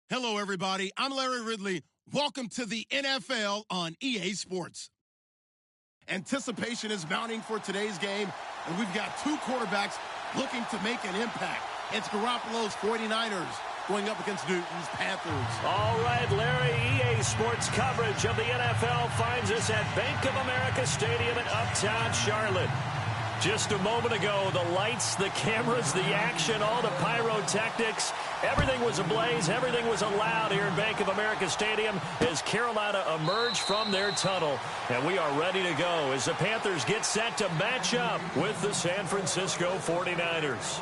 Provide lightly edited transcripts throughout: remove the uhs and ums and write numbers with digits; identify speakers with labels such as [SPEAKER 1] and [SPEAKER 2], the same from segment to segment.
[SPEAKER 1] Hello, everybody. I'm Larry Ridley. Welcome to the NFL on EA Sports. Anticipation is mounting for today's game, and we've got two quarterbacks looking to make an impact. It's Garoppolo's 49ers going up against Newton's Panthers.
[SPEAKER 2] All right, Larry, EA Sports coverage of the NFL finds us at Bank of America Stadium in Uptown Charlotte. Just a moment ago, the lights, the cameras, the action, all the pyrotechnics, everything was ablaze, everything was allowed here in Bank of America Stadium as Carolina emerged from their tunnel. And we are ready to go as the Panthers get set to match up with the San Francisco 49ers.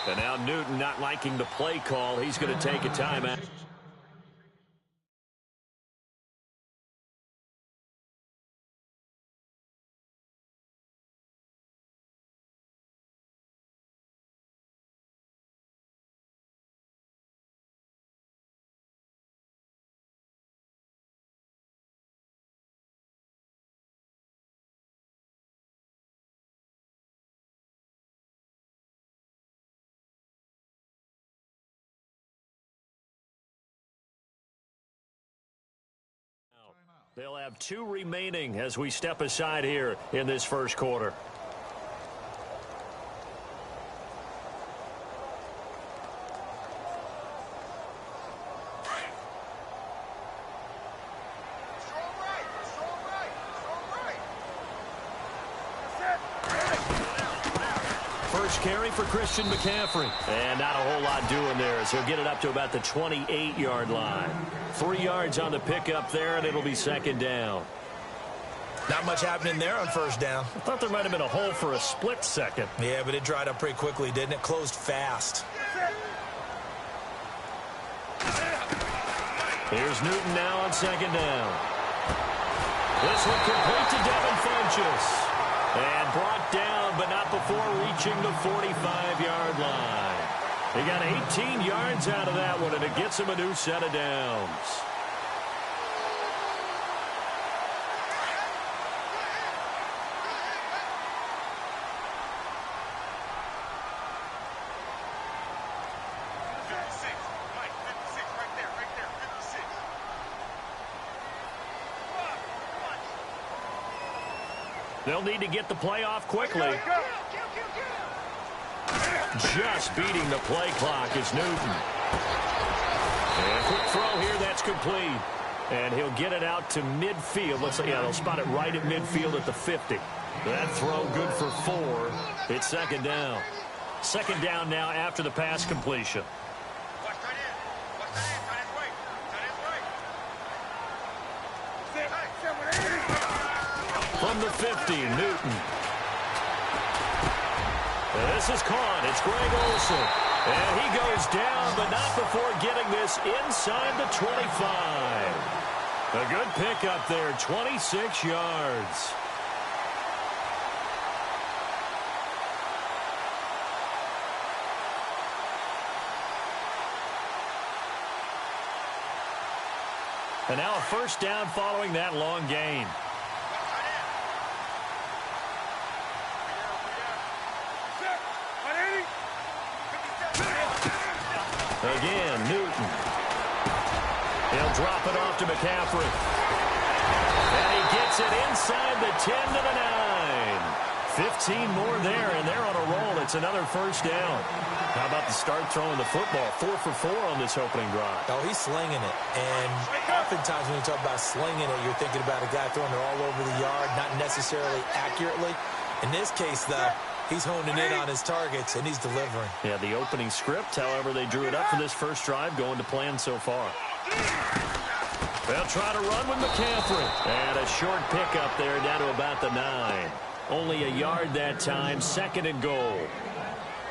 [SPEAKER 2] And now Newton not liking the play call. He's going to take a timeout. They'll have two remaining as we step aside here in this first quarter. First carry for Christian McCaffrey. And not a whole lot doing there as he'll get it up to about the 28-yard line. 3 yards on the pickup there, and it'll be second down.
[SPEAKER 3] Not much happening there on first down.
[SPEAKER 2] I thought there might have been a hole for a split second.
[SPEAKER 3] Yeah, but it dried up pretty quickly, didn't it? Closed fast.
[SPEAKER 2] Here's Newton now on second down. This one complete to Devin Funchess. And brought down, but not before reaching the 45-yard line. He got 18 yards out of that one, and it gets him a new set of downs. They'll need to get the play off quickly. Just beating the play clock is Newton. And quick throw here, that's complete. And he'll get it out to midfield. Looks like, yeah, they'll spot it right at midfield at the 50. That throw good for 4. It's second down. Second down now after the pass completion. From the 50, Newton. This is caught. It's Greg Olsen. And he goes down, but not before getting this inside the 25. A good pickup there, 26 yards. And now a first down following that long gain. Again, Newton. He'll drop it off to McCaffrey. And he gets it inside the 10 to the 9. 15 more there, and they're on a roll. It's another first down. How about the start throwing the football? 4 for 4 on this opening drive.
[SPEAKER 3] Oh, he's slinging it. And oftentimes when you talk about slinging it, you're thinking about a guy throwing it all over the yard, not necessarily accurately. In this case, though, he's honing in on his targets, and he's delivering.
[SPEAKER 2] Yeah, the opening script, however, they drew it up for this first drive, going to plan so far. They'll try to run with McCaffrey. And a short pickup there down to about the 9. Only a yard that time, 2nd and goal.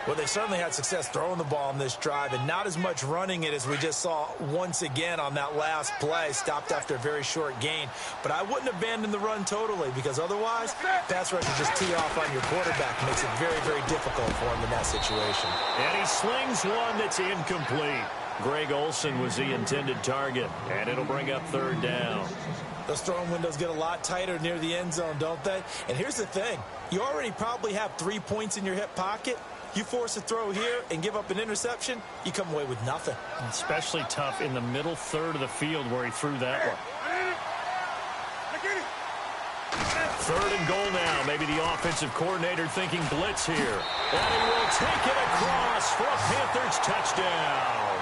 [SPEAKER 3] Well, they certainly had success throwing the ball on this drive, and not as much running it as we just saw once again on that last play. Stopped after a very short gain. But I wouldn't abandon the run totally, because otherwise, pass rush will just tee off on your quarterback. It makes it very, very difficult for him in that situation.
[SPEAKER 2] And he slings one that's incomplete. Greg Olsen was the intended target, and it'll bring up 3rd down.
[SPEAKER 3] Those throwing windows get a lot tighter near the end zone, don't they? And here's the thing. You already probably have 3 points in your hip pocket. You force a throw here and give up an interception, you come away with nothing.
[SPEAKER 2] Especially tough in the middle third of the field where he threw that one. 3rd and goal now. Maybe the offensive coordinator thinking blitz here. And he will take it across for a Panthers touchdown.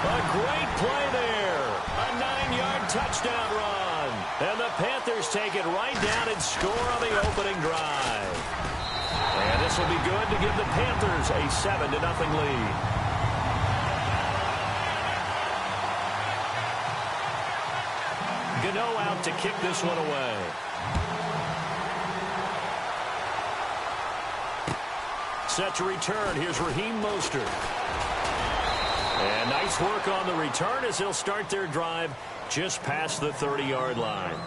[SPEAKER 2] A great play there. A 9-yard touchdown run. And the Panthers take it right down and score on the opening drive. And this will be good to give the Panthers a 7-0 lead. Gano out to kick this one away. Set to return. Here's Raheem Mostert. And nice work on the return as he'll start their drive just past the 30-yard line.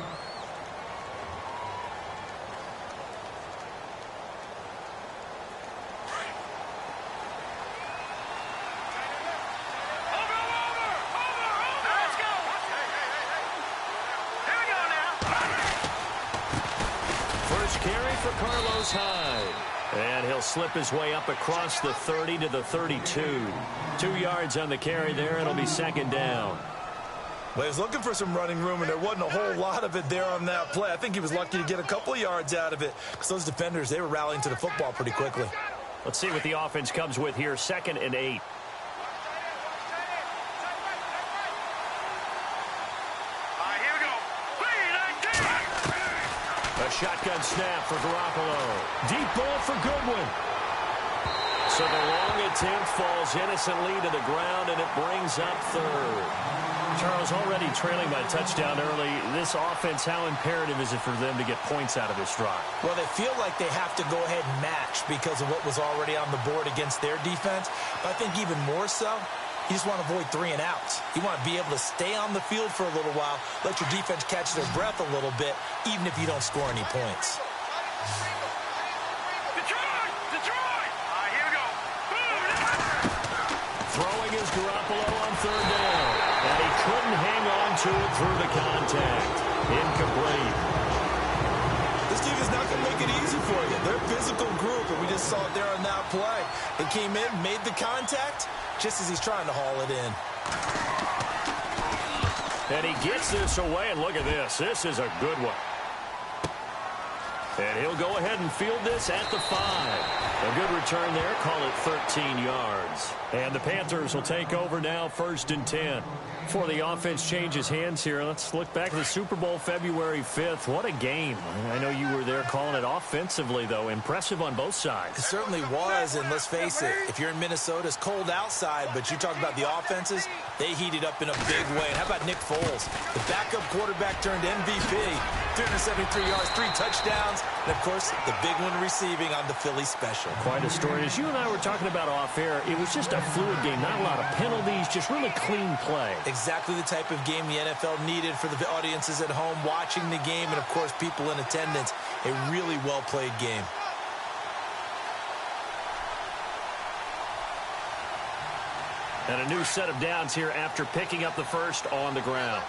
[SPEAKER 2] And he'll slip his way up across the 30 to the 32. 2 yards on the carry there. It'll be 2nd down.
[SPEAKER 3] Well, he was looking for some running room, and there wasn't a whole lot of it there on that play. I think he was lucky to get a couple of yards out of it because those defenders, they were rallying to the football pretty quickly.
[SPEAKER 2] Let's see what the offense comes with here. 2nd and 8. A shotgun snap for Garoppolo. Deep ball for Goodwin. So the long attempt falls innocently to the ground, and it brings up 3rd. Charles, already trailing by touchdown early. This offense, how imperative is it for them to get points out of this drive?
[SPEAKER 3] Well, they feel like they have to go ahead and match because of what was already on the board against their defense. But I think even more so, you just want to avoid 3 and outs. You want to be able to stay on the field for a little while, let your defense catch their breath a little bit, even if you don't score any points.
[SPEAKER 2] Throwing is Garoppolo on 3rd down. And he couldn't hang on to it through the contact. Incomplete.
[SPEAKER 3] This team is not going to make it easy for you. They're a physical group, and we just saw it there on that play. They came in, made the contact, just as he's trying to haul it in.
[SPEAKER 2] And he gets this away, and look at this. This is a good one. And he'll go ahead and field this at the 5. A good return there. Call it 13 yards. And the Panthers will take over now, 1st and 10. Before the offense changes hands here, let's look back at the Super Bowl February 5th. What a game. I know you were there calling it offensively, though. Impressive on both sides.
[SPEAKER 3] It certainly was, and let's face it, if you're in Minnesota, it's cold outside, but you talk about the offenses, they heated up in a big way. And how about Nick Foles? The backup quarterback turned MVP. 373 yards, 3 touchdowns, and, of course, the big one receiving on the Philly special.
[SPEAKER 2] Quite a story. As you and I were talking about off air, it was just a fluid game. Not a lot of penalties, just really clean play.
[SPEAKER 3] Exactly the type of game the NFL needed for the audiences at home watching the game and, of course, people in attendance. A really well-played game.
[SPEAKER 2] And a new set of downs here after picking up the first on the ground.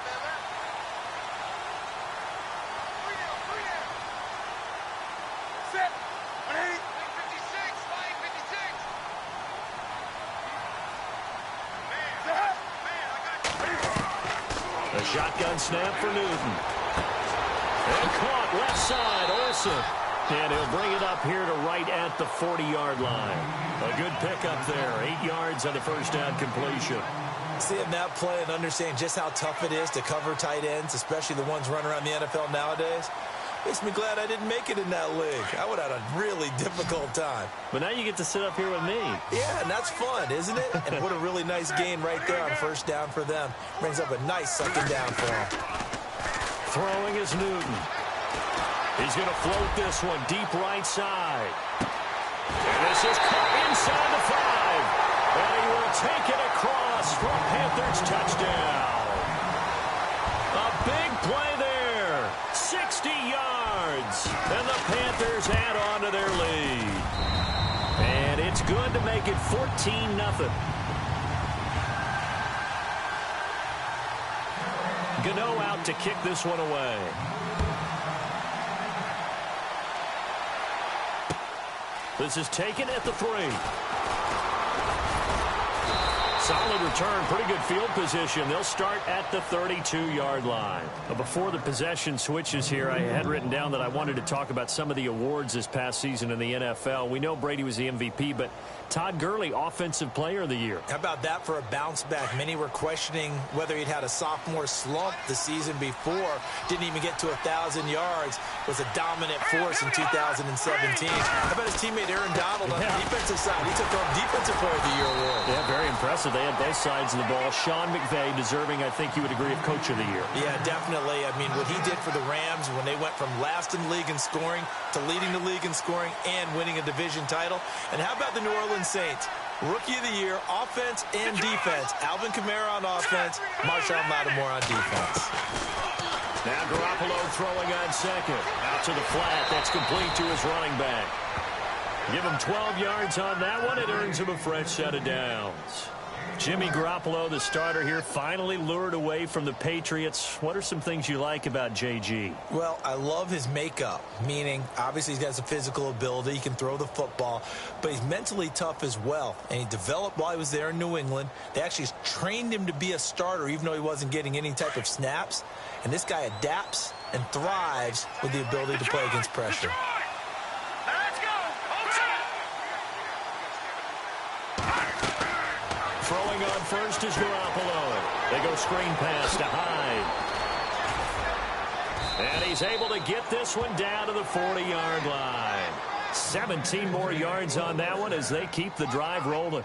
[SPEAKER 2] A shotgun snap for Newton. And caught left side, Olsen. And he'll bring it up here to right at the 40-yard line. A good pickup there. 8 yards on the first down completion.
[SPEAKER 3] Seeing that play and understanding just how tough it is to cover tight ends, especially the ones running around the NFL nowadays, makes me glad I didn't make it in that league. I would have had a really difficult time.
[SPEAKER 2] But now you get to sit up here with me.
[SPEAKER 3] Yeah, and that's fun, isn't it? And what a really nice gain right there on first down for them. Brings up a nice second down for them.
[SPEAKER 2] Throwing is Newton. He's going to float this one deep right side. And this is caught inside the 5. And he will take it across for a Panthers touchdown. A big play there. 60 yards. And the Panthers add on to their lead. And it's good to make it 14-0. Gano out to kick this one away. This is taken at the 3. Solid return, pretty good field position. They'll start at the 32-yard line. Before the possession switches here, I had written down that I wanted to talk about some of the awards this past season in the NFL. We know Brady was the MVP, but Todd Gurley, Offensive Player of the Year.
[SPEAKER 3] How about that for a bounce back? Many were questioning whether he'd had a sophomore slump the season before. Didn't even get to 1,000 yards. Was a dominant force in 2017. How about his teammate Aaron Donald on the defensive side? He took home Defensive Player of the Year award.
[SPEAKER 2] Yeah, very impressive. They had both sides of the ball. Sean McVay deserving, I think you would agree, of Coach of the Year.
[SPEAKER 3] Yeah, definitely. I mean, what he did for the Rams when they went from last in the league in scoring to leading the league in scoring and winning a division title. And how about the New Orleans Saints? Rookie of the Year, offense and defense. Alvin Kamara on offense, Marshawn Lattimore on defense.
[SPEAKER 2] Now Garoppolo throwing on second. Out to the flat. That's complete to his running back. Give him 12 yards on that one. It earns him a fresh set of downs. Jimmy Garoppolo, the starter here, finally lured away from the Patriots. What are some things you like about JG?
[SPEAKER 3] Well, I love his makeup, meaning obviously he has a physical ability. He can throw the football, but he's mentally tough as well. And he developed while he was there in New England. They actually trained him to be a starter even though he wasn't getting any type of snaps. And this guy adapts and thrives with the ability to play against pressure.
[SPEAKER 2] Throwing on first is Garoppolo. They go screen pass to Hyde. And he's able to get this one down to the 40-yard line. 17 more yards on that one as they keep the drive rolling.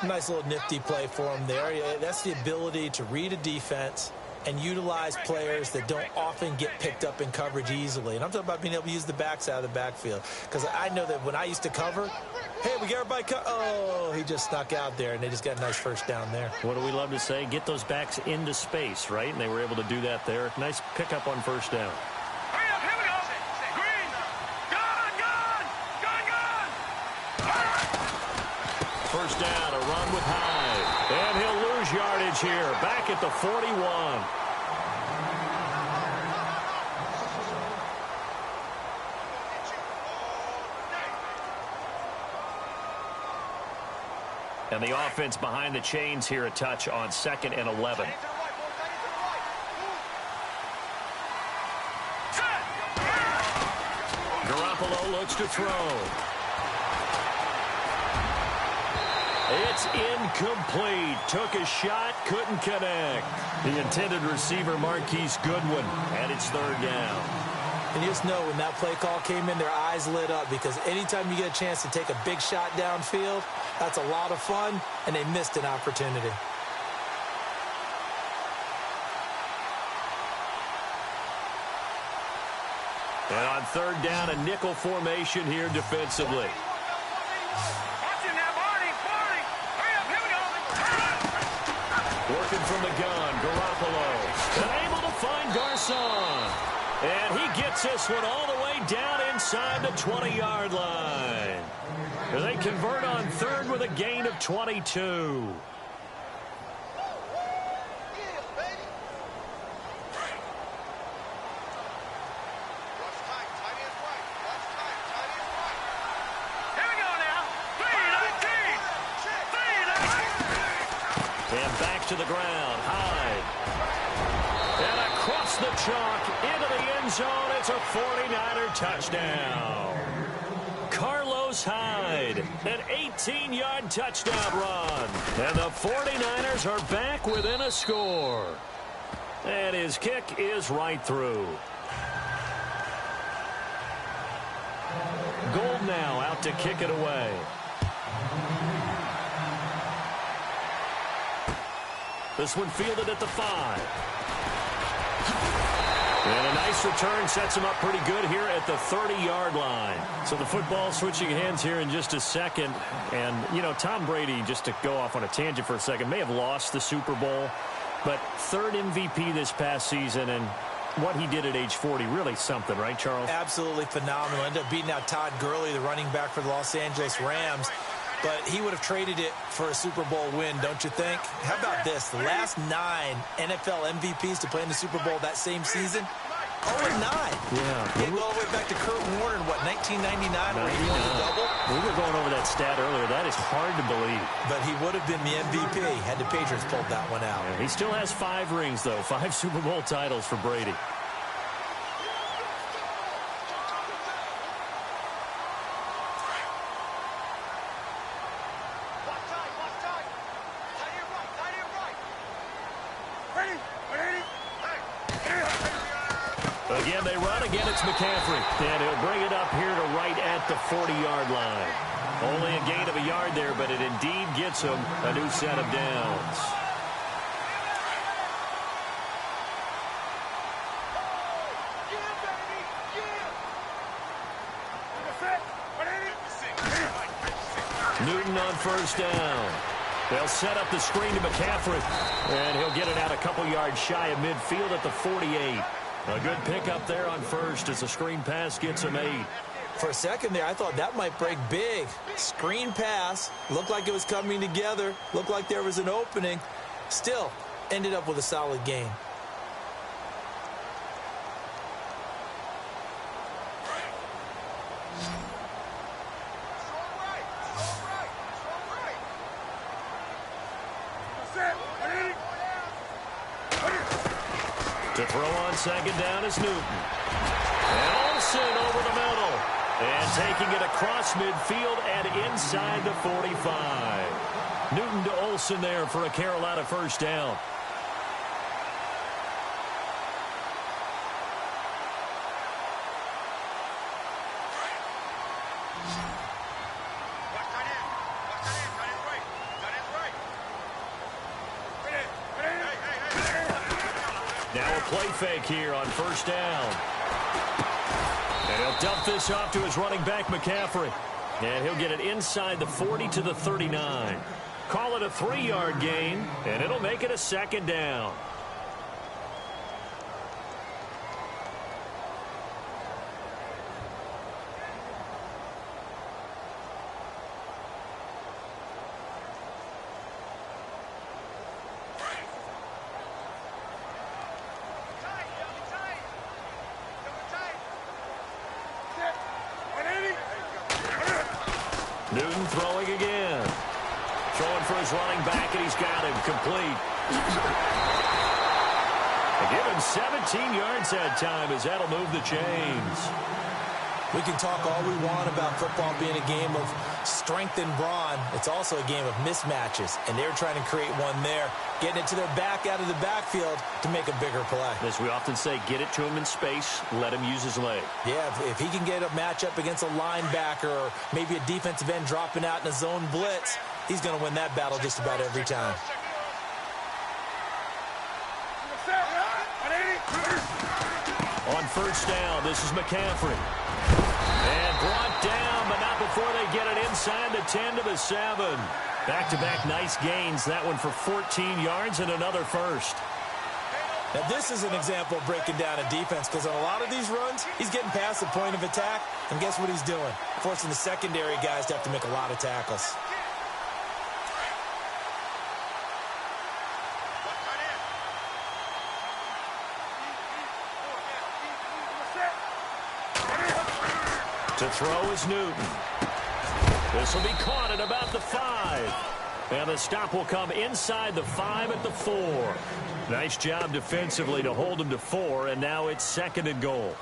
[SPEAKER 3] Nice little nifty play for him there. That's the ability to read a defense and utilize players that don't often get picked up in coverage easily. And I'm talking about being able to use the backside of the backfield. Because I know that when I used to cover, hey, we got everybody oh, he just snuck out there, and they just got a nice first down there.
[SPEAKER 2] What do we love to say? Get those backs into space, right? And they were able to do that there. Nice pickup on first down.
[SPEAKER 4] Hurry up, here we go. Green. Gone.
[SPEAKER 2] First down, a run with Hyde. And he'll lose yardage here. Back at the 41. And the offense behind the chains here, a touch on 2nd and 11. Garoppolo looks to throw. It's incomplete. Took a shot, couldn't connect. The intended receiver, Marquise Goodwin, and it's 3rd down.
[SPEAKER 3] And you just know when that play call came in, their eyes lit up because anytime you get a chance to take a big shot downfield, that's a lot of fun, and they missed an opportunity.
[SPEAKER 2] And on 3rd down, a nickel formation here defensively. Working from the gun, Garoppolo. And able to find Garcon. And he gets this one all the way down inside the 20-yard line. And they convert on 3rd with a gain of 22. And back to the ground, Hyde. And across the chalk, into the end zone, it's a 49er touchdown. Carlos Hyde, an 18-yard touchdown run. And the 49ers are back within a score. And his kick is right through. Gold now out to kick it away. This one fielded at the 5. And a nice return sets him up pretty good here at the 30-yard line. So the football switching hands here in just a second. And, you know, Tom Brady, just to go off on a tangent for a second, may have lost the Super Bowl. But third MVP this past season, and what he did at age 40, really something, right, Charles?
[SPEAKER 3] Absolutely phenomenal. Ended up beating out Todd Gurley, the running back for the Los Angeles Rams. But he would have traded it for a Super Bowl win, don't you think? How about this? The last 9 NFL MVPs to play in the Super Bowl that same season, 0-9.
[SPEAKER 2] Yeah.
[SPEAKER 3] He go all the way back to Kurt Warner in, what, 1999, where he won the double?
[SPEAKER 2] We were going over that stat earlier. That is hard to believe.
[SPEAKER 3] But he would have been the MVP had the Patriots pulled that one out.
[SPEAKER 2] Yeah, he still has 5 rings, though. 5 Super Bowl titles for Brady. Again, they run. Again, it's McCaffrey. And he'll bring it up here to right at the 40-yard line. Only a gain of a yard there, but it indeed gets him a new set of downs. Newton on first down. They'll set up the screen to McCaffrey. And he'll get it out a couple yards shy of midfield at the 48. A good pickup there on first as the screen pass gets him 8.
[SPEAKER 3] For a second there, I thought that might break big. Screen pass. Looked like it was coming together. Looked like there was an opening. Still, ended up with a solid gain.
[SPEAKER 2] To throw on second down is Newton. And Olsen over the middle. And taking it across midfield and inside the 45. Newton to Olsen there for a Carolina first down. Now a play fake here on first down. And he'll dump this off to his running back, McCaffrey. And he'll get it inside the 40 to the 39. Call it a 3-yard gain, and it'll make it a second down. Newton throwing again. Throwing for his running back, and he's got him complete. They give him 17 yards that time as that'll move the chains.
[SPEAKER 3] We can talk all we want about football being a game of strength and brawn. It's also a game of mismatches, and they're trying to create one there, getting it to their back out of the backfield to make a bigger play.
[SPEAKER 2] As we often say, get it to him in space, let him use his leg.
[SPEAKER 3] Yeah, if he can get a matchup against a linebacker or maybe a defensive end dropping out in a zone blitz, he's going to win that battle just about every time.
[SPEAKER 2] On first down, this is McCaffrey. And brought down, but not before they get it inside the 10 to the 7. Back-to-back nice gains. That one for 14 yards and another first.
[SPEAKER 3] Now, this is an example of breaking down a defense because on a lot of these runs, he's getting past the point of attack, and guess what he's doing? Forcing the secondary guys to have to make a lot of tackles.
[SPEAKER 2] To throw is Newton. This will be caught at about the 5. And the stop will come inside the 5 at the 4. Nice job defensively to hold him to 4, and now it's 2nd and goal.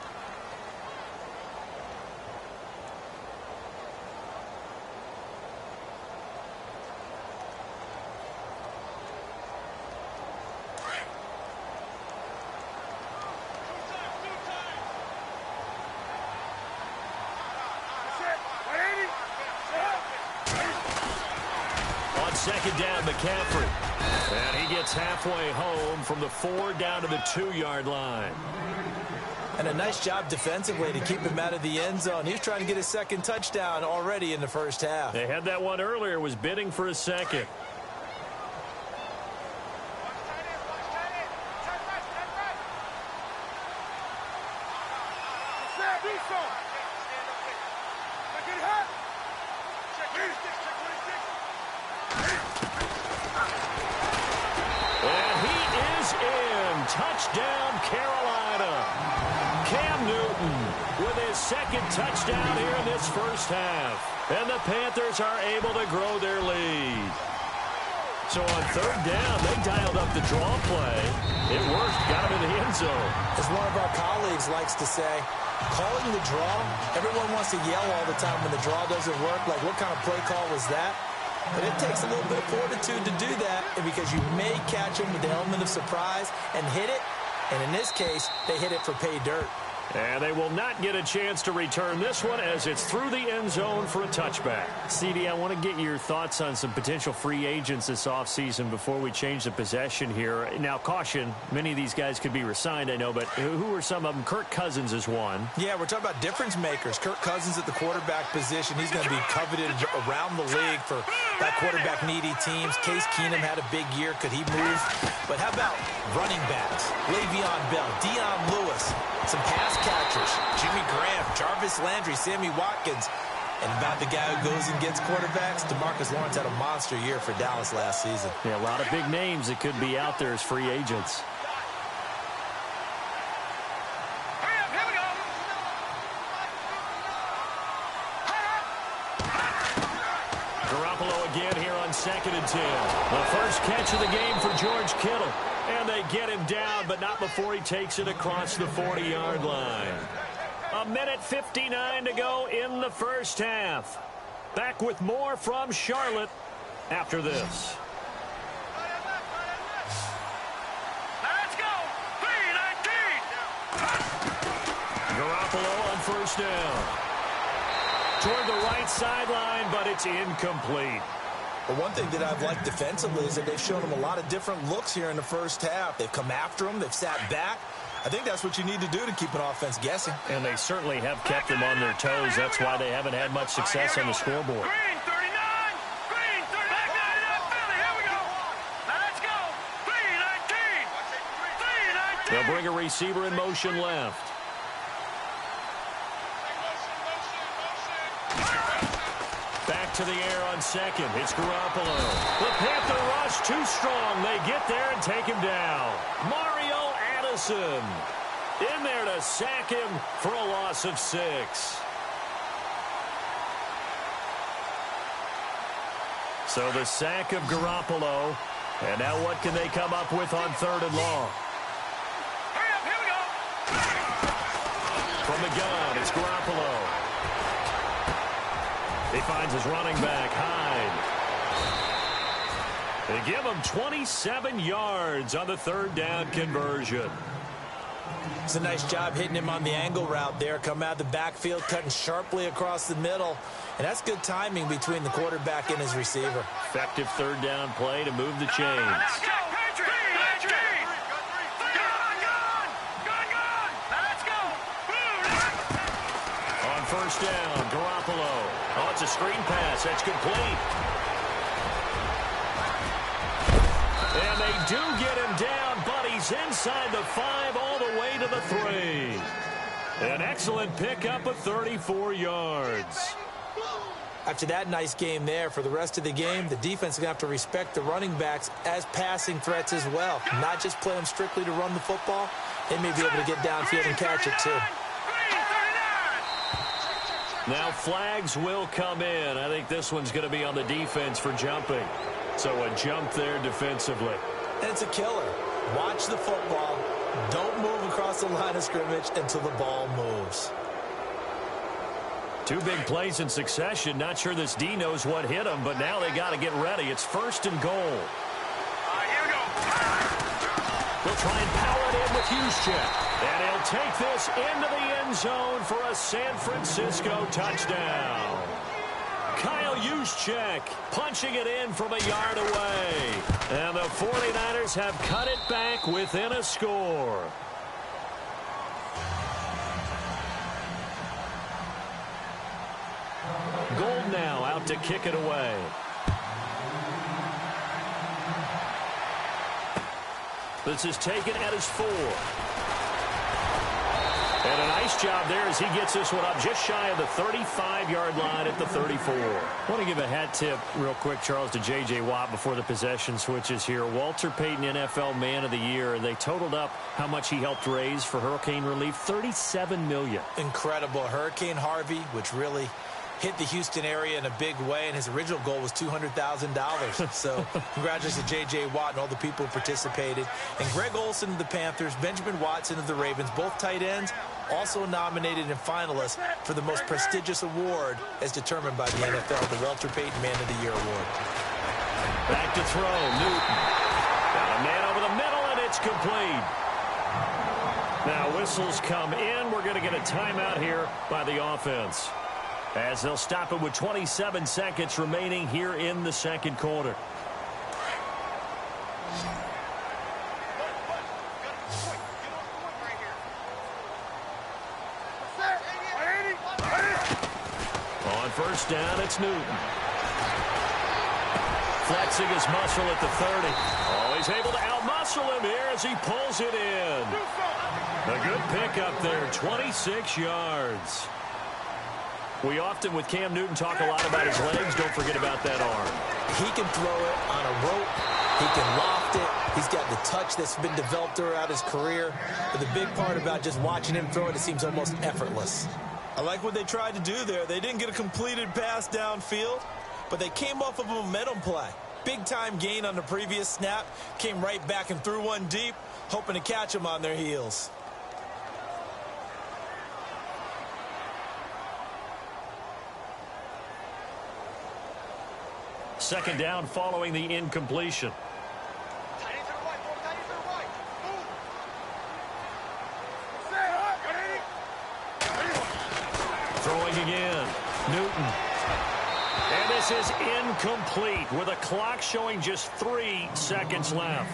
[SPEAKER 2] Second down, McCaffrey. And he gets halfway home from the 4 down to the 2-yard line.
[SPEAKER 3] And a nice job defensively to keep him out of the end zone. He was trying to get his second touchdown already in the first half.
[SPEAKER 2] They had that one earlier, was bidding for a second. Touchdown, Carolina. Cam Newton with his second touchdown here in this first half. And the Panthers are able to grow their lead. So on third down, they dialed up the draw play. It worked, got him in the end zone.
[SPEAKER 3] As one of our colleagues likes to say, calling the draw, everyone wants to yell all the time when the draw doesn't work. Like, what kind of play call was that? But it takes a little bit of fortitude to do that, and because you may catch them with the element of surprise and hit it. And in this case, they hit it for pay dirt.
[SPEAKER 2] And they will not get a chance to return this one as it's through the end zone for a touchback. CD, I want to get your thoughts on some potential free agents this offseason before we change the possession here. Now, caution, many of these guys could be resigned, I know, but who are some of them? Kirk Cousins is one.
[SPEAKER 3] Yeah, we're talking about difference makers. Kirk Cousins at the quarterback position. He's going to be coveted around the league for that quarterback-needy teams. Case Keenum had a big year. Could he move? But how about running backs? Le'Veon Bell, Dion Lewis, some pass catchers, Jimmy Graham, Jarvis Landry, Sammy Watkins. And about the guy who goes and gets quarterbacks, DeMarcus Lawrence had a monster year for Dallas last season.
[SPEAKER 2] Yeah, a lot of big names that could be out there as free agents.
[SPEAKER 4] Here we go.
[SPEAKER 2] Garoppolo again here on 2nd and 10. The first catch of the game for George Kittle. And they get him down, but not before he takes it across the 40-yard line. A minute 59 to go in the first half. Back with more from Charlotte after this.
[SPEAKER 4] Let's go. 3-19.
[SPEAKER 2] Garoppolo on first down. Toward the right sideline, but it's incomplete.
[SPEAKER 3] But one thing that I've liked defensively is that they've shown him a lot of different looks here in the first half. They've come after him. They've sat back. I think that's what you need to do to keep an offense guessing.
[SPEAKER 2] And they certainly have kept them on their toes. That's why they haven't had much success on the scoreboard.
[SPEAKER 4] Green 39. Green 39. Philly. Here we go. Let's go. 3-19. 3-19.
[SPEAKER 2] They'll bring a receiver in motion left. Back to the air on second. It's Garoppolo. The Panther rush too strong. They get there and take him down. Mario Addison in there to sack him for a loss of 6. So the sack of Garoppolo. And now what can they come up with on 3rd and long?
[SPEAKER 4] Hurry up. Here we go.
[SPEAKER 2] From the gun, it's Garoppolo. He finds his running back, Hyde. They give him 27 yards on the 3rd down conversion.
[SPEAKER 3] It's a nice job hitting him on the angle route there. Come out of the backfield, cutting sharply across the middle. And that's good timing between the quarterback and his receiver.
[SPEAKER 2] Effective 3rd down play to move the chains.
[SPEAKER 4] Let's go. Patriot. Gun. Let's go.
[SPEAKER 2] On first down, Garoppolo. Oh, it's a screen pass. That's complete. And they do get him down, but he's inside the 5 all the way to the 3. An excellent pickup of 34 yards.
[SPEAKER 3] After that nice game there, for the rest of the game, the defense is going to have to respect the running backs as passing threats as well. Not just play them strictly to run the football. They may be able to get downfield and catch it too.
[SPEAKER 2] Now flags will come in. I think this one's going to be on the defense for jumping. So a jump there defensively.
[SPEAKER 3] And it's a killer. Watch the football. Don't move across the line of scrimmage until the ball moves.
[SPEAKER 2] 2 big plays in succession. Not sure this D knows what hit him, but now they got to get ready. It's 1st and goal.
[SPEAKER 4] Here we go.
[SPEAKER 2] They'll try and power it in with Juszczyk. And he'll take this into the end zone for a San Francisco touchdown. Kyle Juszczyk punching it in from a yard away. And the 49ers have cut it back within a score. Gold now out to kick it away. This is taken at his 4. And a nice job there as he gets this one up just shy of the 35-yard line at the 34. I want to give a hat tip real quick, Charles, to J.J. Watt before the possession switches here. Walter Payton, NFL Man of the Year. They totaled up how much he helped raise for hurricane relief, $37 million.
[SPEAKER 3] Incredible. Hurricane Harvey, which really hit the Houston area in a big way, and his original goal was $200,000. So congratulations to J.J. Watt and all the people who participated. And Greg Olsen of the Panthers, Benjamin Watson of the Ravens, both tight ends, also nominated and finalists for the most prestigious award as determined by the NFL, the Walter Payton Man of the Year Award.
[SPEAKER 2] Back to throw, Newton. Got a man over the middle, and it's complete. Now whistles come in. We're going to get a timeout here by the offense, as they'll stop it with 27 seconds remaining here in the second quarter. On first down, it's Newton. Flexing his muscle at the 30. Oh, he's able to outmuscle him here as he pulls it in. A good pickup there, 26 yards. We often, with Cam Newton, talk a lot about his legs. Don't forget about that arm.
[SPEAKER 3] He can throw it on a rope. He can loft it. He's got the touch that's been developed throughout his career. But the big part about just watching him throw it seems almost effortless.
[SPEAKER 5] I like what they tried to do there. They didn't get a completed pass downfield, but they came off of a momentum play. Big-time gain on the previous snap. Came right back and threw one deep, hoping to catch them on their heels.
[SPEAKER 2] Second down following the incompletion. Throwing again. Newton. And this is incomplete with a clock showing just 3 seconds left.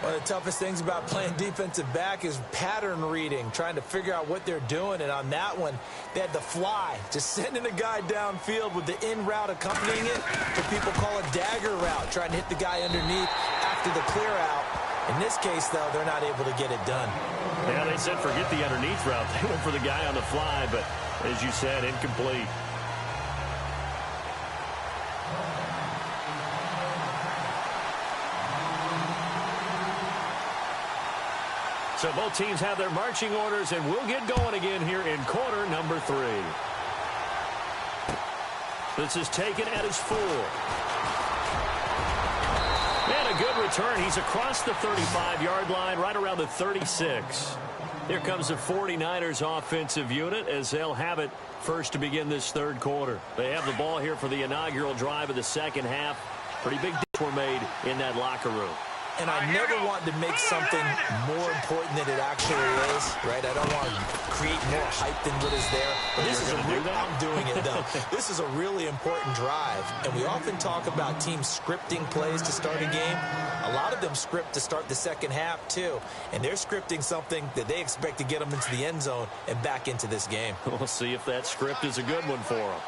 [SPEAKER 3] One of the toughest things about playing defensive back is pattern reading, trying to figure out what they're doing. And on that one, they had the fly, just sending a guy downfield with the in route accompanying it. What people call a dagger route, trying to hit the guy underneath after the clear out. In this case, though, they're not able to get it done.
[SPEAKER 2] Yeah, they said forget the underneath route. They went for the guy on the fly, but as you said, incomplete. So both teams have their marching orders, and we'll get going again here in quarter number 3. This is taken at his 4. And a good return. He's across the 35-yard line, right around the 36. Here comes the 49ers offensive unit as they'll have it first to begin this third quarter. They have the ball here for the inaugural drive of the second half. Pretty big deals were made in that locker room.
[SPEAKER 3] And I never want to make something more important than it actually is, right? I don't want to create more hype than what is there. But this is I'm doing it, though. This is a really important drive. And we often talk about teams scripting plays to start a game. A lot of them script to start the second half, too. And they're scripting something that they expect to get them into the end zone and back into this game.
[SPEAKER 2] We'll see if that script is a good one for them.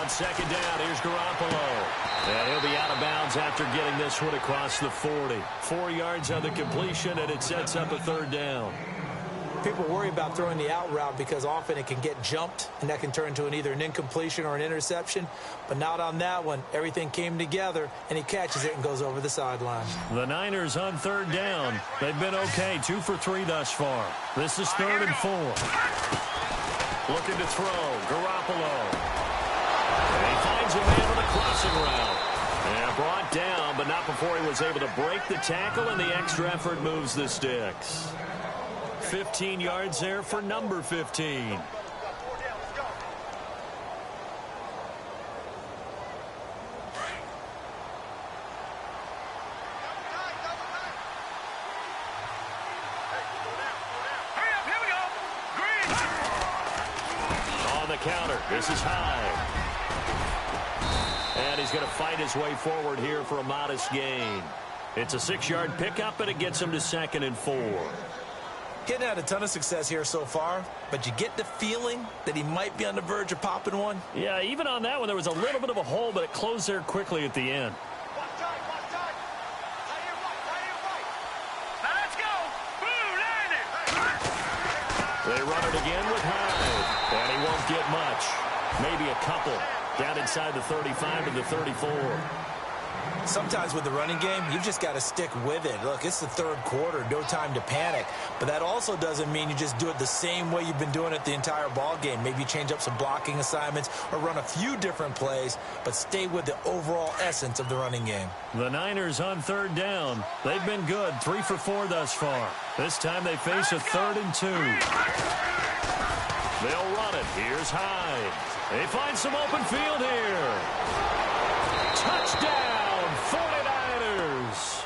[SPEAKER 2] Second down, here's Garoppolo. And he'll be out of bounds after getting this one across the 40. 4 yards on the completion, and it sets up a third down.
[SPEAKER 3] People worry about throwing the out route because often it can get jumped, and that can turn into either an incompletion or an interception. But not on that one. Everything came together, and he catches it and goes over the sideline.
[SPEAKER 2] The Niners on third down. They've been okay, 2 for 3 thus far. This is 3rd and 4. Looking to throw, Garoppolo. He finds a man on the crossing route. And brought down, but not before he was able to break the tackle, and the extra effort moves the sticks. 15 yards there for number 15. On the counter, this is high. And he's going to fight his way forward here for a modest gain. It's a 6-yard pickup, and it gets him to 2nd and 4.
[SPEAKER 3] He hadn't had a ton of success here so far, but you get the feeling that he might be on the verge of popping one.
[SPEAKER 2] Yeah, even on that one, there was a little bit of a hole, but it closed there quickly at the end.
[SPEAKER 4] Let's go. Boom, landed.
[SPEAKER 2] They run it again with Hyde, and he won't get much. Maybe a couple. Down inside the 35 to the 34.
[SPEAKER 3] Sometimes with the running game, you've just got to stick with it. Look, it's the third quarter, no time to panic. But that also doesn't mean you just do it the same way you've been doing it the entire ball game. Maybe change up some blocking assignments or run a few different plays, but stay with the overall essence of the running game.
[SPEAKER 2] The Niners on third down. They've been good, 3 for 4 thus far. This time they face a 3rd and 2. They'll run it. Here's Hyde. They find some open field here. Touchdown, 49ers.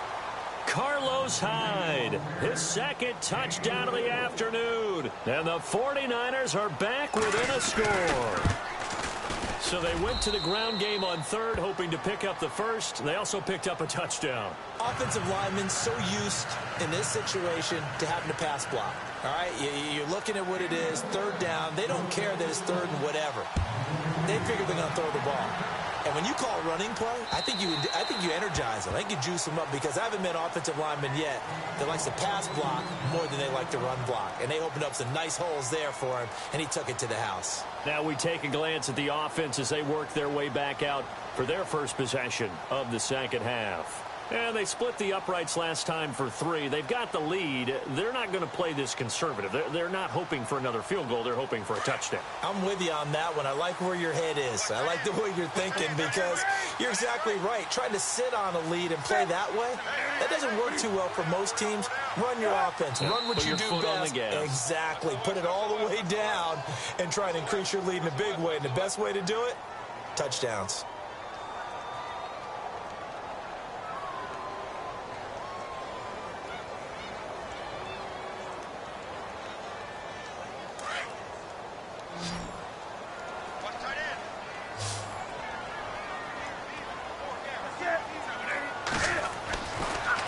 [SPEAKER 2] Carlos Hyde, his second touchdown of the afternoon. And the 49ers are back within a score. So they went to the ground game on third, hoping to pick up the first. They also picked up a touchdown.
[SPEAKER 3] Offensive linemen so used in this situation to having to pass block. All right, you're looking at what it is, third down. They don't care that it's third and whatever. They figure they're going to throw the ball. And when you call a running play, I think you energize them. I think you juice them up because I haven't met an offensive lineman yet that likes to pass block more than they like to run block. And they opened up some nice holes there for him, and he took it to the house.
[SPEAKER 2] Now we take a glance at the offense as they work their way back out for their first possession of the second half. And they split the uprights last time for 3. They've got the lead. They're not going to play this conservative. They're not hoping for another field goal. They're hoping for a touchdown.
[SPEAKER 3] I'm with you on that one. I like where your head is. I like the way you're thinking because you're exactly right. Trying to sit on a lead and play that way, that doesn't work too well for most teams. Run your offense. Run what you do best. Exactly. Put it all the way down and try and increase your lead in a big way. And the best way to do it, touchdowns.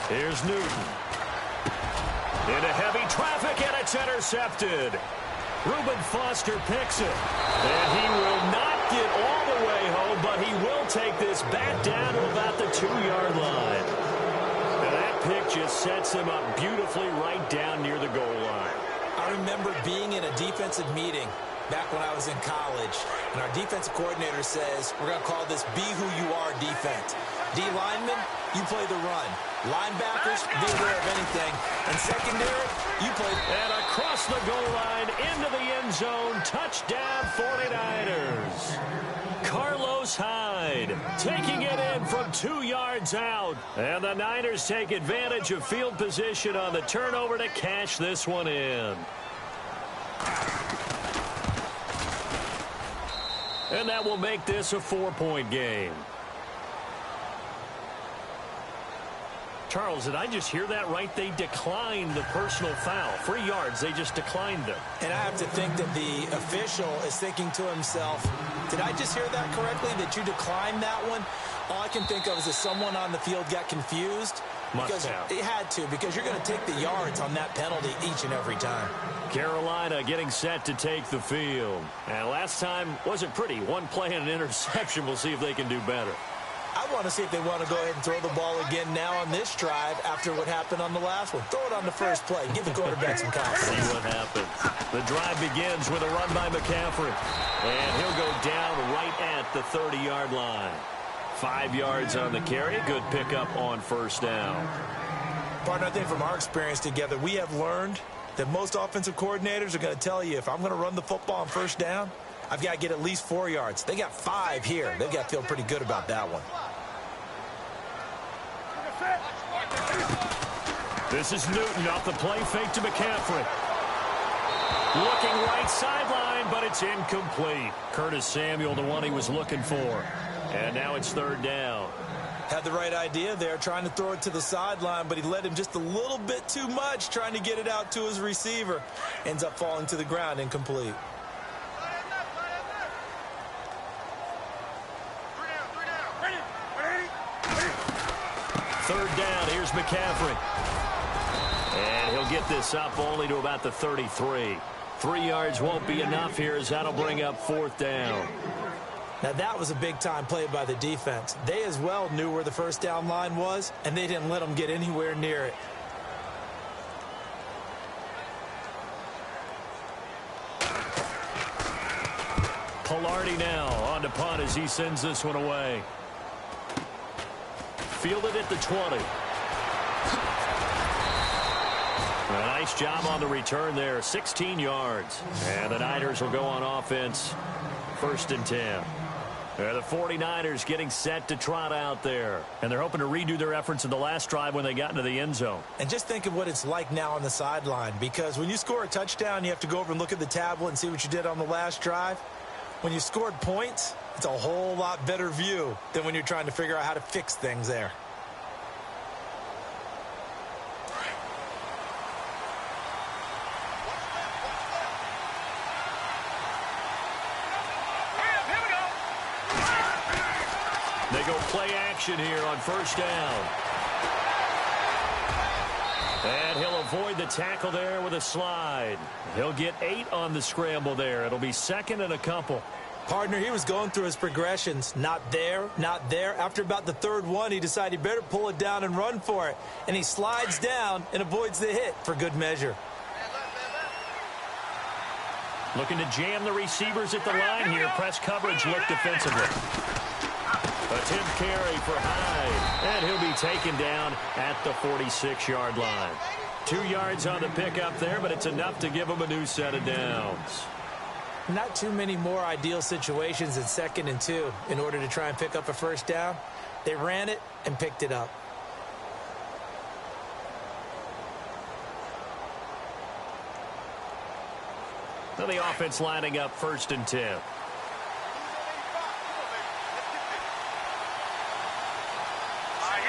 [SPEAKER 2] Here's Newton. Into heavy traffic, and it's intercepted. Reuben Foster picks it. And he will not get all the way home, but he will take this back down to about the 2-yard line. And that pick just sets him up beautifully right down near the goal line.
[SPEAKER 3] I remember being in a defensive meeting back when I was in college, and our defensive coordinator says, we're going to call this Be Who You Are defense. D linemen, you play the run. Linebackers, be aware of anything. And secondary, you play.
[SPEAKER 2] And across the goal line, into the end zone, touchdown 49ers. Carlos Hyde taking it in from 2 yards out. And the Niners take advantage of field position on the turnover to cash this one in. And that will make this a 4-point game. Charles, did I just hear that right? They declined the personal foul. 3 yards, they just declined them.
[SPEAKER 3] And I have to think that the official is thinking to himself, did I just hear that correctly, that you declined that one? All I can think of is that someone on the field got confused.
[SPEAKER 2] Must have.
[SPEAKER 3] It had to, because you're going to take the yards on that penalty each and every time.
[SPEAKER 2] Carolina getting set to take the field. And last time wasn't pretty. One play and an interception. We'll see if they can do better.
[SPEAKER 3] I want to see if they want to go ahead and throw the ball again now on this drive after what happened on the last one. Throw it on the first play. Give the quarterback some confidence.
[SPEAKER 2] See what happens. The drive begins with a run by McCaffrey. And he'll go down right at the 30-yard line. 5 yards on the carry. Good pickup on first down.
[SPEAKER 3] Partner, I think from our experience together, we have learned that most offensive coordinators are going to tell you, if I'm going to run the football on first down, I've got to get at least 4 yards. They got 5 here. They've got to feel pretty good about that one.
[SPEAKER 2] This is Newton off the play fake to McCaffrey. Looking right sideline, but it's incomplete. Curtis Samuel, the one he was looking for. And now it's third down.
[SPEAKER 3] Had the right idea there, trying to throw it to the sideline, but he led him just a little bit too much, trying to get it out to his receiver. Ends up falling to the ground, incomplete.
[SPEAKER 2] Third down, here's McCaffrey. And he'll get this up only to about the 33. 3 yards won't be enough here as that'll bring up 4th down.
[SPEAKER 3] Now, that was a big-time play by the defense. They as well knew where the first down line was, and they didn't let them get anywhere near it.
[SPEAKER 2] Pilardi now on to punt as he sends this one away. Fielded at the 20. A nice job on the return there, 16 yards. And the Niners will go on offense, 1st and 10. The 49ers getting set to trot out there. And they're hoping to redo their efforts in the last drive when they got into the end zone.
[SPEAKER 3] And just think of what it's like now on the sideline, because when you score a touchdown, you have to go over and look at the tablet and see what you did on the last drive. When you scored points, it's a whole lot better view than when you're trying to figure out how to fix things there.
[SPEAKER 2] They go play action here on 1st down. And he'll avoid the tackle there with a slide. He'll get 8 on the scramble there. It'll be 2nd and a couple.
[SPEAKER 3] Partner, he was going through his progressions. Not there, not there. After about the 3rd one, he decided he better pull it down and run for it. And he slides down and avoids the hit for good measure.
[SPEAKER 2] Looking to jam the receivers at the line here. Press coverage look defensively. Attempt carry for Hyde. And he'll be taken down at the 46-yard line. 2 yards on the pickup there, but it's enough to give him a new set of downs.
[SPEAKER 3] Not too many more ideal situations in 2nd and 2 in order to try and pick up a 1st down. They ran it and picked it up.
[SPEAKER 2] Now the offense lining up 1st and 10.
[SPEAKER 4] Here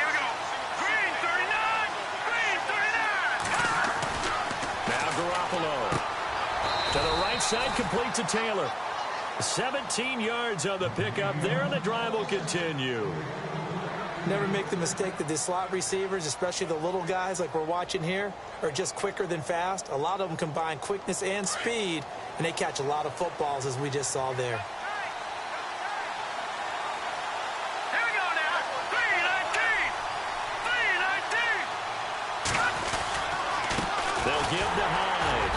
[SPEAKER 4] we go. Green 39. Green 39.
[SPEAKER 2] Now Garoppolo. To the right side, complete to Taylor. 17 yards on the pickup there, and the drive will continue.
[SPEAKER 3] Never make the mistake that the slot receivers, especially the little guys like we're watching here, are just quicker than fast. A lot of them combine quickness and speed, and they catch a lot of footballs, as we just saw there.
[SPEAKER 4] Here we go now. 319. 319.
[SPEAKER 2] They'll give to Hyde.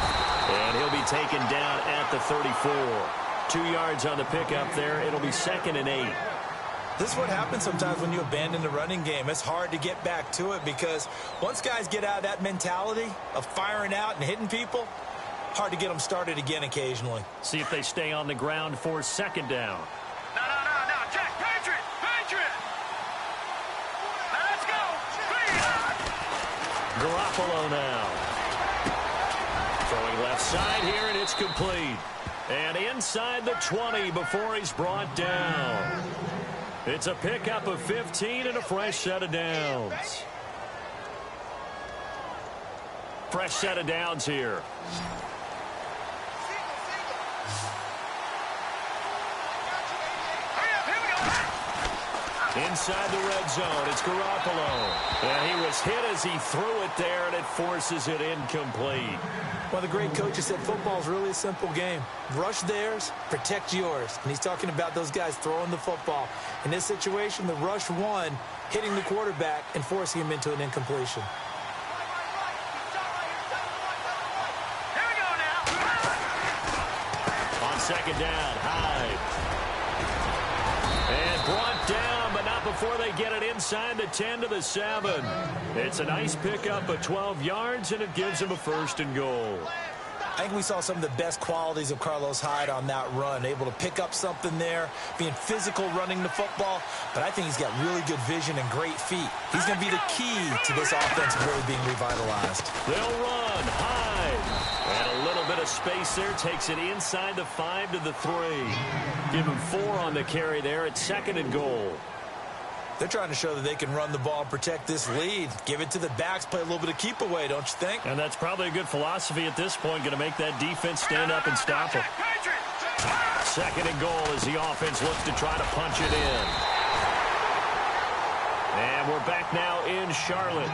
[SPEAKER 2] And he'll be taken down at the 34. 2 yards on the pickup there. It'll be 2nd and 8.
[SPEAKER 3] This is what happens sometimes when you abandon the running game. It's hard to get back to it because once guys get out of that mentality of firing out and hitting people, hard to get them started again occasionally.
[SPEAKER 2] See if they stay on the ground for 2nd down.
[SPEAKER 4] No. Jack, Patriot. Now let's go.
[SPEAKER 2] Garoppolo now. Throwing left side here, and it's complete. And inside the 20 before he's brought down. It's a pickup of 15 and a fresh set of downs. Fresh set of downs here. Inside the red zone, it's Garoppolo. And he was hit as he threw it there, and it forces it incomplete.
[SPEAKER 3] Well, the great coach has said football is really a simple game. Rush theirs, protect yours. And he's talking about those guys throwing the football. In this situation, the rush won, hitting the quarterback and forcing him into an incompletion.
[SPEAKER 4] Here we go now.
[SPEAKER 2] On 2nd down, Hyde. And brought down, but not before they get it inside the 10 to the 7. It's a nice pickup of 12 yards, and it gives them a 1st and goal.
[SPEAKER 3] I think we saw some of the best qualities of Carlos Hyde on that run. Able to pick up something there, being physical running the football. But I think he's got really good vision and great feet. He's going to be the key to this offense really being revitalized.
[SPEAKER 2] They'll run. Hyde. And a little bit of space there. Takes it inside the 5 to the 3. Give him 4 on the carry there at 2nd and goal.
[SPEAKER 3] They're trying to show that they can run the ball and protect this lead. Give it to the backs, play a little bit of keep away, don't you think?
[SPEAKER 2] And that's probably a good philosophy at this point. Going to make that defense stand up and stop it. 2nd and goal as the offense looks to try to punch it in. And we're back now in Charlotte.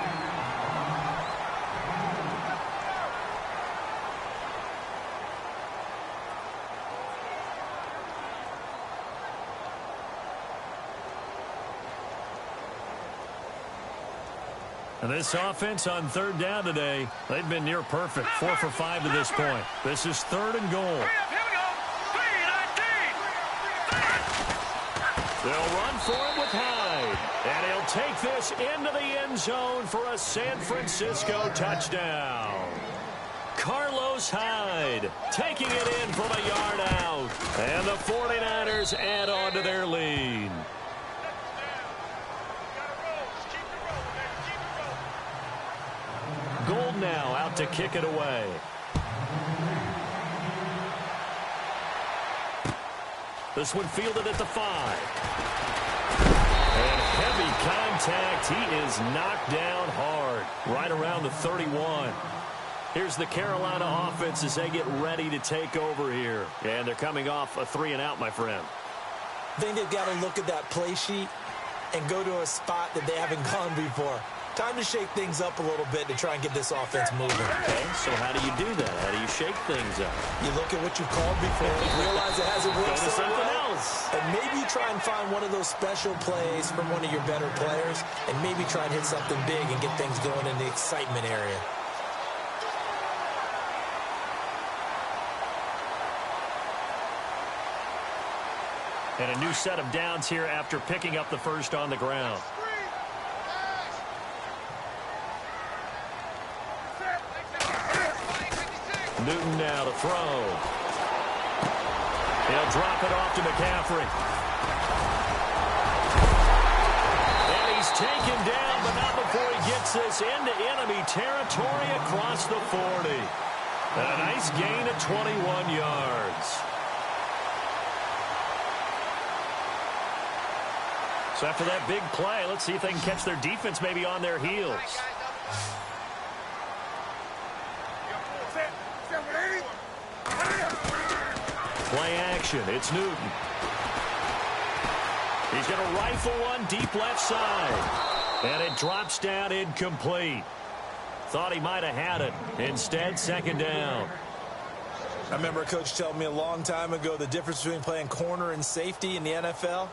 [SPEAKER 2] And this offense on third down today, they've been near perfect. 4 for 5 to this point. This is 3rd and goal. They'll run for it with Hyde. And he'll take this into the end zone for a San Francisco touchdown. Carlos Hyde taking it in from a yard out. And the 49ers add on to their lead. Gold now out to kick it away. This one fielded at the 5. And heavy contact. He is knocked down hard. Right around the 31. Here's the Carolina offense as they get ready to take over here. And they're coming off a 3-and-out, my friend.
[SPEAKER 3] I think they've got to look at that play sheet and go to a spot that they haven't gone before. Time to shake things up a little bit to try and get this offense moving.
[SPEAKER 2] Okay, so how do you do that? How do you shake things up?
[SPEAKER 3] You look at what you've called before, realize it hasn't worked
[SPEAKER 2] Go to
[SPEAKER 3] so
[SPEAKER 2] something
[SPEAKER 3] well,
[SPEAKER 2] else.
[SPEAKER 3] and maybe you try and find one of those special plays from one of your better players, and maybe try and hit something big and get things going in the excitement area.
[SPEAKER 2] And a new set of downs here after picking up the first on the ground. Newton now to throw. He'll drop it off to McCaffrey. And he's taken down, but not before he gets this into enemy territory across the 40. And a nice gain of 21 yards. So after that big play, let's see if they can catch their defense maybe on their heels. Play action. It's Newton. He's going to rifle one deep left side. And it drops down incomplete. Thought he might have had it. Instead, 2nd down.
[SPEAKER 3] I remember a coach telling me a long time ago the difference between playing corner and safety in the NFL.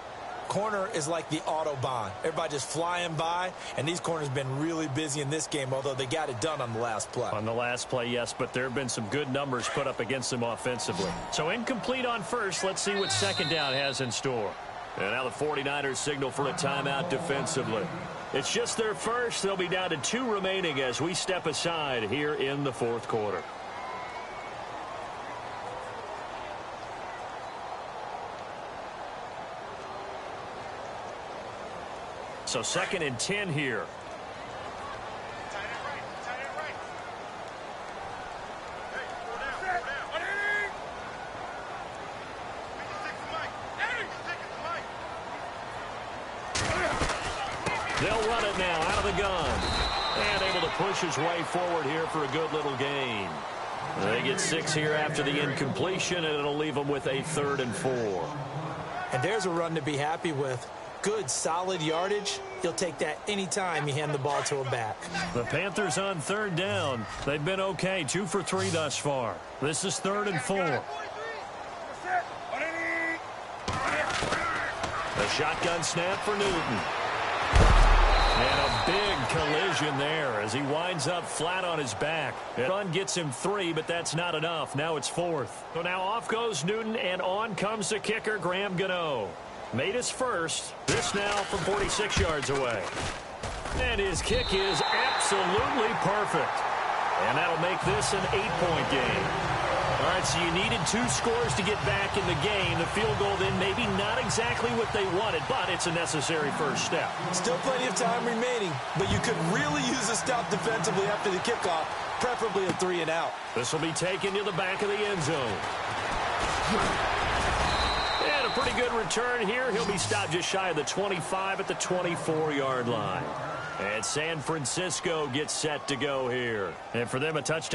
[SPEAKER 3] Corner is like the Autobahn. Everybody just flying by, and these corners have been really busy in this game, although they got it done on the last play.
[SPEAKER 2] On the last play, yes, but there have been some good numbers put up against them offensively. So incomplete on first. Let's see what 2nd down has in store. And now the 49ers signal for a timeout defensively. It's just their first. They'll be down to 2 remaining as we step aside here in the 4th quarter. So 2nd and 10 here. They'll run it now out of the gun. And able to push his way forward here for a good little gain. They get 6 here after the incompletion, and it'll leave them with a 3rd and 4.
[SPEAKER 3] And there's a run to be happy with. Good, solid yardage. You'll take that anytime you hand the ball to a back.
[SPEAKER 2] The Panthers on 3rd down. They've been okay, 2 for 3 thus far. This is 3rd and 4. The shotgun snap for Newton. And a big collision there as he winds up flat on his back. The run gets him 3, but that's not enough. Now it's 4th. So now off goes Newton, and on comes the kicker, Graham Gano. Made his first. This now from 46 yards away. And his kick is absolutely perfect. And that'll make this an 8-point game. All right, so you needed 2 scores to get back in the game. The field goal then maybe not exactly what they wanted, but it's a necessary first step.
[SPEAKER 3] Still plenty of time remaining, but you could really use a stop defensively after the kickoff, preferably a 3-and-out.
[SPEAKER 2] This will be taken to the back of the end zone. And a pretty good return here. He'll be stopped just shy of the 25 at the 24-yard line. And San Francisco gets set to go here. And for them, a touchdown.